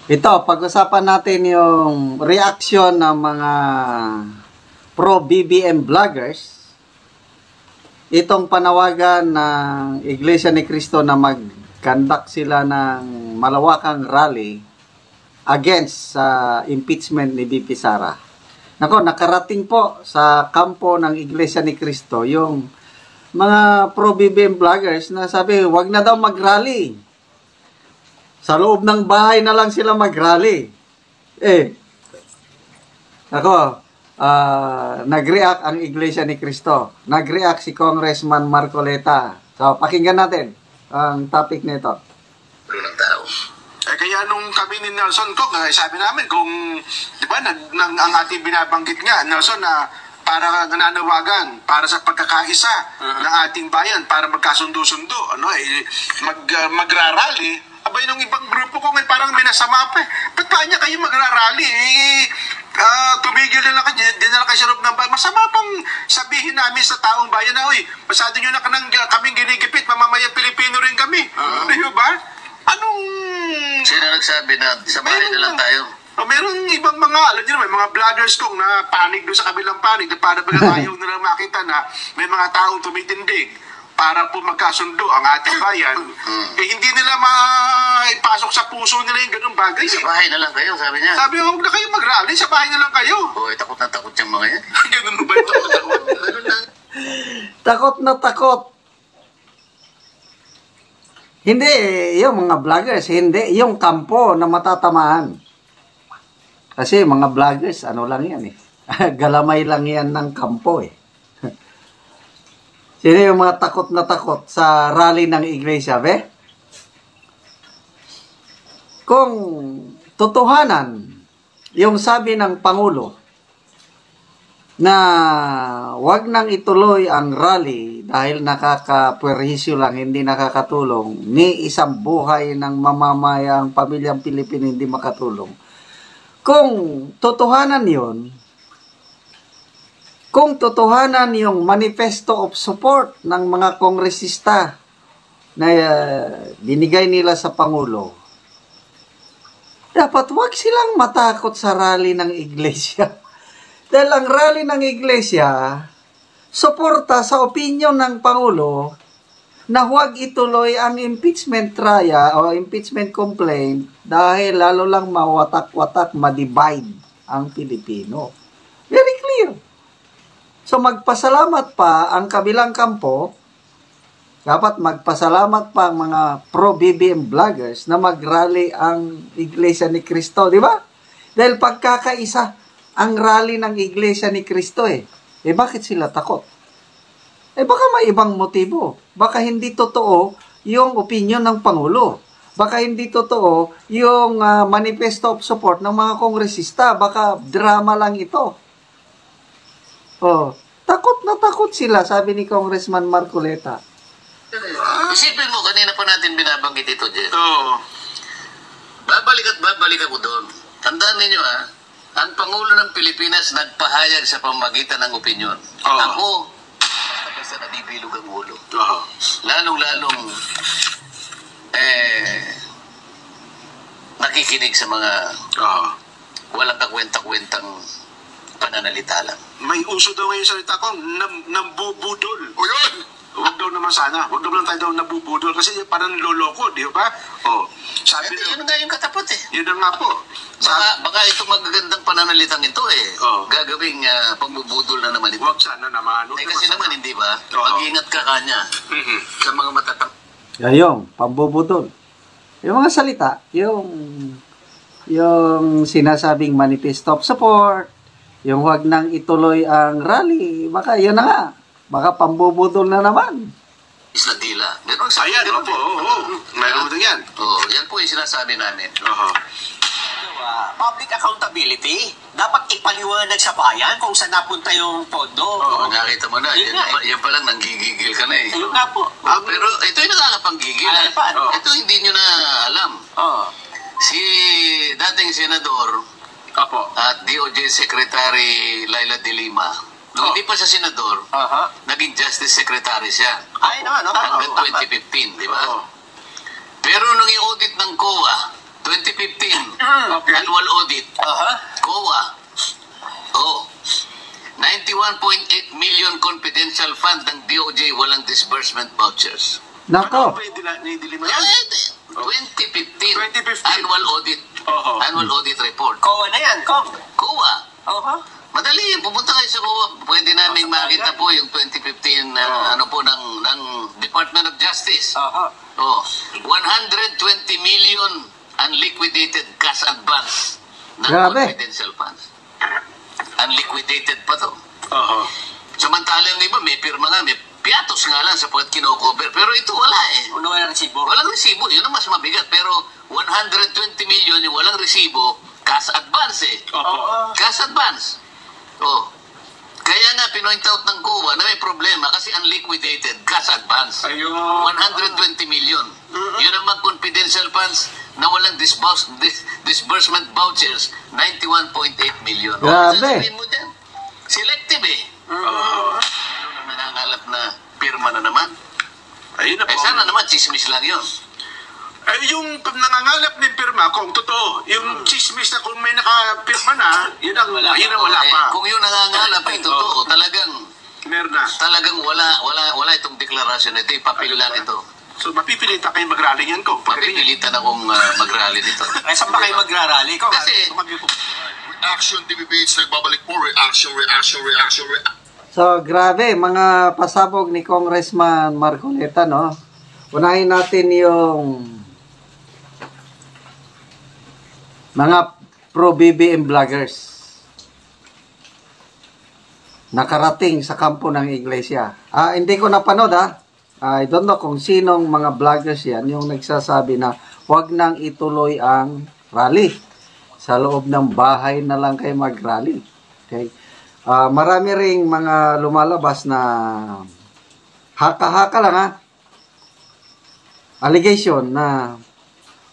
Ito, pag-usapan natin yung reaksyon ng mga pro-BBM vloggers. Itong panawagan ng Iglesia ni Cristo na mag-conduct sila ng malawakang rally against sa impeachment ni VP Sara. Nako, nakarating po sa kampo ng Iglesia ni Cristo yung mga pro-BBM vloggers na sabi, wag na daw mag-rally. Sa loob ng bahay na lang sila mag-rally. Nag-react ang Iglesia ni Cristo. Nag-react si Congressman Marcoleta. So, pakinggan natin ang topic nito. Kaya nung kami ni Nelson Cook, sabi namin kung, di ba, ang ating binabanggit nga, Nelson, na para nananawagan, para sa pagkakaisa ng ating bayan, para magkasundo-sundo, magrarally. Abay, nung ibang grupo ko ngayon parang minasama pa eh. Ba't pa niya kayo magrarally? Tumigil na lang kayo, din na lang kayo sa loob ng bayan. Masama pang sabihin namin sa taong bayan na, uy, masyado nyo na kaming ginigipit, mamamayang Pilipino rin kami. Di ba? Anong... Sino nagsabi na sa bahay na lang tayo? Meron ibang mga, alam niyo naman, mga vloggers kong na panig doon sa kabilang panig, na para baga ayaw nilang makita na may mga taong tumitindig para po magkasundo ang ating bayan, hindi nila maipasok sa puso nila yung ganung bagay. Sa bahay na lang kayo, sabi niya. Sabi, huwag na kayo mag-rally, sa bahay na lang kayo. Takot na takot yung mga yan. Ganun ba ito? Ganun lang. Takot na takot. Hindi, yung mga vloggers, hindi, yung kampo na matatamaan. Kasi mga vloggers, ano lang yan eh. Galamay lang yan ng kampo eh. Sino yung mga takot na takot sa rally ng iglesia, be? Kung totohanan, yung sabi ng Pangulo, na wag nang ituloy ang rally dahil nakakapwerhisyo lang, hindi nakakatulong, ni isang buhay ng mamamayang pamilyang Pilipino hindi makatulong. Kung totohanan yun, kung totohanan yung manifesto of support ng mga kongresista na binigay nila sa Pangulo, dapat wag silang matakot sa rally ng iglesia. Dahil ang rally ng iglesia, suporta sa opinion ng Pangulo na huwag ituloy ang impeachment trial o impeachment complaint dahil lalo lang mawatak-watak, madivide ang Pilipino. Very clear. So magpasalamat pa ang kabilang kampo, dapat magpasalamat pa ang mga pro-BBM vloggers na mag-rally ang Iglesia ni Cristo, di ba? Dahil pagkakaisa ang rally ng Iglesia ni Cristo bakit sila takot? Baka may ibang motibo. Baka hindi totoo yung opinion ng Pangulo. Baka hindi totoo yung manifesto of support ng mga kongresista. Baka drama lang ito. Takot na takot sila, sabi ni Congressman Marcoleta. Isipin mo, kanina pa natin binabanggit ito, Jeff. Oo. Babalik ako doon. Tandaan ninyo ang Pangulo ng Pilipinas nagpahayag sa pamamagitan ng opinyon. Ako, basta nabibilog ang ulo. Lalong-lalong nakikinig sa mga walang kakwenta-kwentang pananalita lang. May uso daw ngayon salita ko, nambubudol. O yun! Huwag daw naman sana. Huwag daw tayo daw nabubudol kasi parang loloko, di ba? Sabi yun nga yung katapat Yun na nga po. Baka itong magagandang pananalitang ito gagawing pagbubudol na naman ito. Huwag sana naman. Kasi naman, hindi ba? Mag-ingat ka kanya sa mga matatang. Yung pambubudol. Yung mga salita, yung sinasabing manifesto of support, yung huwag nang ituloy ang rally, baka yun na nga. Baka pambubudol na naman. Isla dila. Ayan, opo. Mayroon mo yan. Yan po yung sinasabi namin. Public accountability. Dapat ipaliwanag sa bayan kung saan napunta yung pondo. Nakita mo na. Yan pa lang, nanggigigil ka na Ayun nga po. Pero ito yung nakakapanggigil. Ito hindi nyo na alam. Si dating senador at DOJ Secretary Laila de Lima, hindi pa siya senador, naging Justice Secretary siya. Ay, no. Hanggang 2015, di ba? Pero nung i-audit ng COA, 2015, Okay. annual audit. COA. Oh. 91.8 million confidential fund ng DOJ walang disbursement vouchers. Nako. Ano ba yung dilima yan? 2015, 2015. annual audit. Oo. Annual audit report. Kowa na yan, Kong. COA. Oho. Madali yan. Pupunta kayo sa COA. Pwede namin makita po yung 2015 ano po ng Department of Justice. Oho. Oh, 120 million unliquidated cash advance ng Grabe. confidential funds. Unliquidated pa to. Oo. Samantala yung iba, may pirma nga, may piatos nga lang sapagkat kinocover. Pero ito wala eh. Uno na resibo. Walang resibo, yun ang mas mabigat. Pero 120 million yung walang resibo, cash advance eh. Opo. Cash advance. Oh. Kaya nga, pinoint out ng COA na may problema kasi unliquidated cash advance. Ayun. 120 million. Yun ang mga confidential funds na walang disbursement vouchers, 91.8 million. Grabe. Sasabihin mo dyan, selective eh. Ano na nangangalap na pirma na naman? Ayun na po. Eh sana naman, chismis lang yun. Yung nangangalap ng pirma, kung totoo, yung chismis na kung may nakapirma na, yun ang wala pa. Kung yun nangangalap ay totoo, Meron na. talagang wala itong deklarasyon na ito, ipapil lang ito. So, mapipilitan kayo mag-rally yan, Kong. Mapipilitan akong mag-rally dito. Ay, saan ba kayo magrarally, Kong? Kasi- Reaction, DBBH, nagbabalik po. Reaction. So, grabe, mga pasabog ni Congressman Marcoleta, no? Unahin natin yung mga pro-BBM vloggers nakarating sa kampo ng iglesia. Hindi ko napanood, I don't know kung sinong mga vloggers yan yung nagsasabi na huwag nang ituloy ang rally. Sa loob ng bahay na lang kayo mag-rally. Okay? Marami ring mga lumalabas na haka-haka lang, allegation na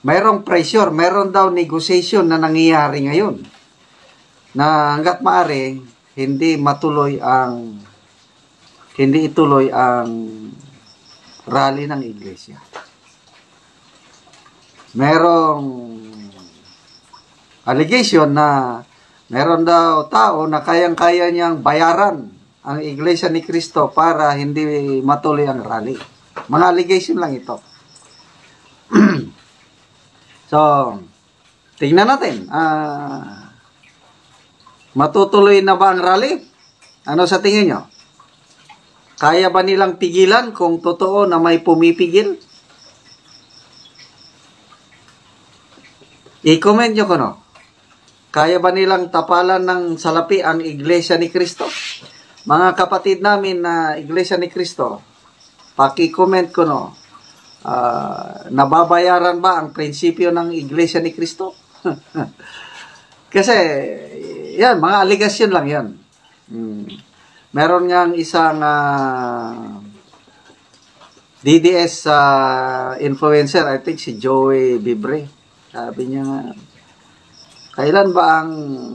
mayroong pressure, mayroon daw negotiation na nangyayari ngayon na hanggat maaari hindi ituloy ang rally ng iglesia. Merong allegation na meron daw tao na kayang-kaya niyang bayaran ang iglesia ni Cristo para hindi matuloy ang rally. Mga allegation lang ito. So, tingnan natin. Matutuloy na ba ang rally? Ano sa tingin nyo? Kaya ba nilang pigilan kung totoo na may pumipigil? I-comment nyo ko, no? Kaya ba nilang tapalan ng salapi ang iglesia ni Cristo? Mga kapatid namin na iglesia ni Cristo, paki-comment ko, no? Nababayaran ba ang prinsipyo ng iglesia ni Cristo? Kasi yan, mga aligasyon lang yan. Meron ngang isang DDS influencer, I think si Joey Bibre, sabi niya nga, kailan ba ang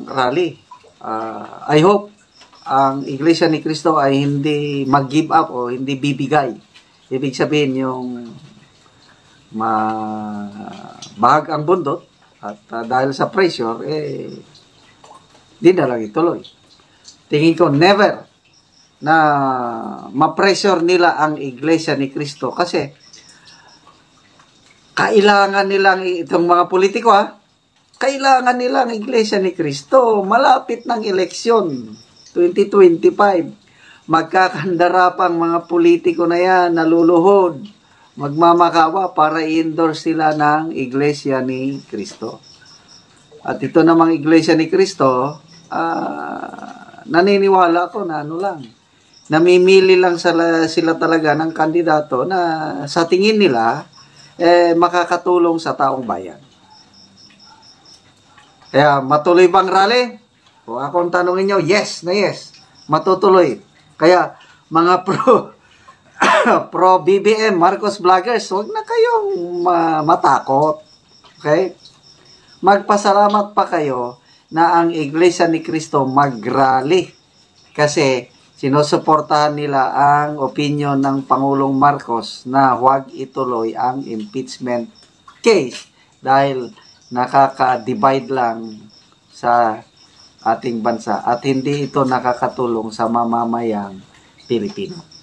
rally? I hope ang iglesia ni Cristo ay hindi mag-give up o hindi bibigay. Ibig sabihin yung bahag ang bundot at dahil sa pressure, di na lang ituloy. Tingin ko never na ma-pressure nila ang iglesia ni Cristo kasi kailangan nilang itong mga politiko, kailangan nilang iglesia ni Cristo. Malapit ng eleksyon 2025, magkakandara pang mga politiko na yan, naluluhod, magmamakawa para i-endorse sila ng iglesia ni Cristo. At ito namang iglesia ni Cristo, naniniwala ko na namimili lang sila talaga ng kandidato na sa tingin nila makakatulong sa taong bayan. Kaya matuloy bang rally? O akong tanongin nyo, yes na yes, matutuloy. Kaya mga pro BBM Marcos vloggers, huwag na kayong matakot. Okay? Magpasalamat pa kayo na ang iglesia ni Cristo mag-rally kasi sinusuportahan nila ang opinion ng Pangulong Marcos na huwag ituloy ang impeachment case dahil nakaka-divide lang sa ating bansa at hindi ito nakakatulong sa mamamayang Pilipino.